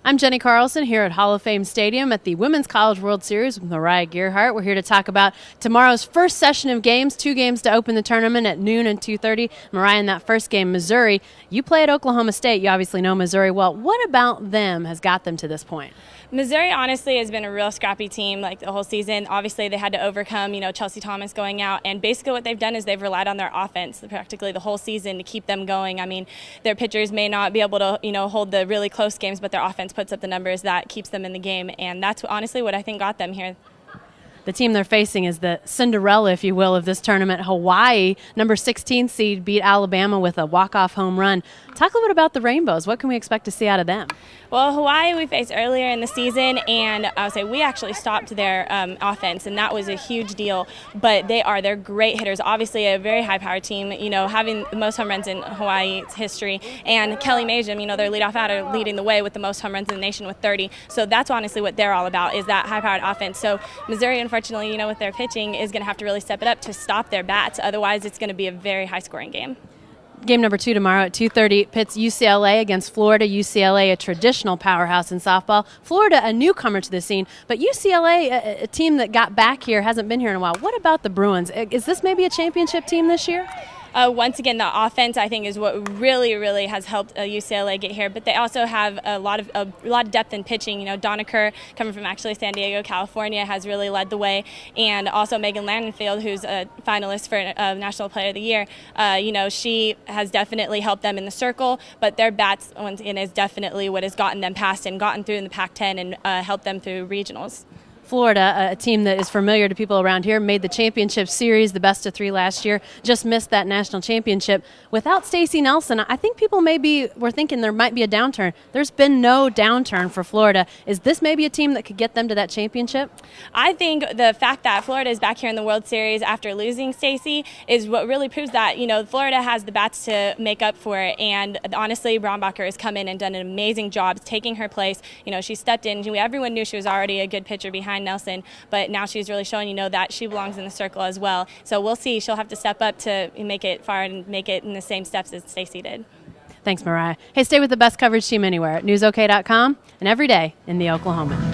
I'm Jenni Carlson here at Hall of Fame Stadium at the Women's College World Series with Mariah Gearhart. We're here to talk about tomorrow's first session of games, 2 games to open the tournament at noon and 2:30. Mariah, in that first game, Missouri, you play at Oklahoma State. You obviously know Missouri well. What about them has got them to this point? Missouri honestly has been a real scrappy team like the whole season. Obviously they had to overcome, Chelsea Thomas going out, and basically what they've done is they've relied on their offense practically the whole season to keep them going. I mean, their pitchers may not be able to, hold the really close games, but their offense puts up the numbers that keeps them in the game, and that's honestly what I think got them here. The team they're facing is the Cinderella, if you will, of this tournament. Hawaii, number 16 seed, beat Alabama with a walk-off home run. Talk a little bit about the Rainbows. What can we expect to see out of them? Well, Hawaii we faced earlier in the season, and I would say we actually stopped their offense, and that was a huge deal. But they're great hitters. Obviously, a very high-powered team. Having the most home runs in Hawaii's history, and Kelly Majum, their leadoff batter, leading the way with the most home runs in the nation with 30. So that's honestly what they're all about, is that high-powered offense. So Missouri, unfortunately, with their pitching, is going to have to really step it up to stop their bats. Otherwise, it's going to be a very high-scoring game. Game number 2 tomorrow at 2:30 pits UCLA against Florida. UCLA, a traditional powerhouse in softball. Florida, a newcomer to the scene. But UCLA, a team that got back here, hasn't been here in a while. What about the Bruins? Is this maybe a championship team this year? Once again, the offense, I think, is what really has helped UCLA get here. But they also have a lot of depth in pitching. Donaker, coming from actually San Diego, California, has really led the way, and also Megan Landenfield, who's a finalist for National Player of the Year. She has definitely helped them in the circle. But their bats, once again, is definitely what has gotten them past and gotten through in the Pac-10 and helped them through regionals. Florida, a team that is familiar to people around here, made the championship series, the best of 3 last year, just missed that national championship. Without Stacey Nelson, I think people were thinking there might be a downturn. There's been no downturn for Florida. Is this maybe a team that could get them to that championship? I think the fact that Florida is back here in the World Series after losing Stacey is what really proves that, Florida has the bats to make up for it. And honestly, Brombacher has come in and done an amazing job taking her place. She stepped in. Everyone knew she was already a good pitcher behind Nelson, but now she's really showing that she belongs in the circle as well. So we'll see. She'll have to step up to make it far and make it in the same steps as Stacey did. Thanks, Mariah. Hey, stay with the best coverage team anywhere at newsok.com and every day in the Oklahoman.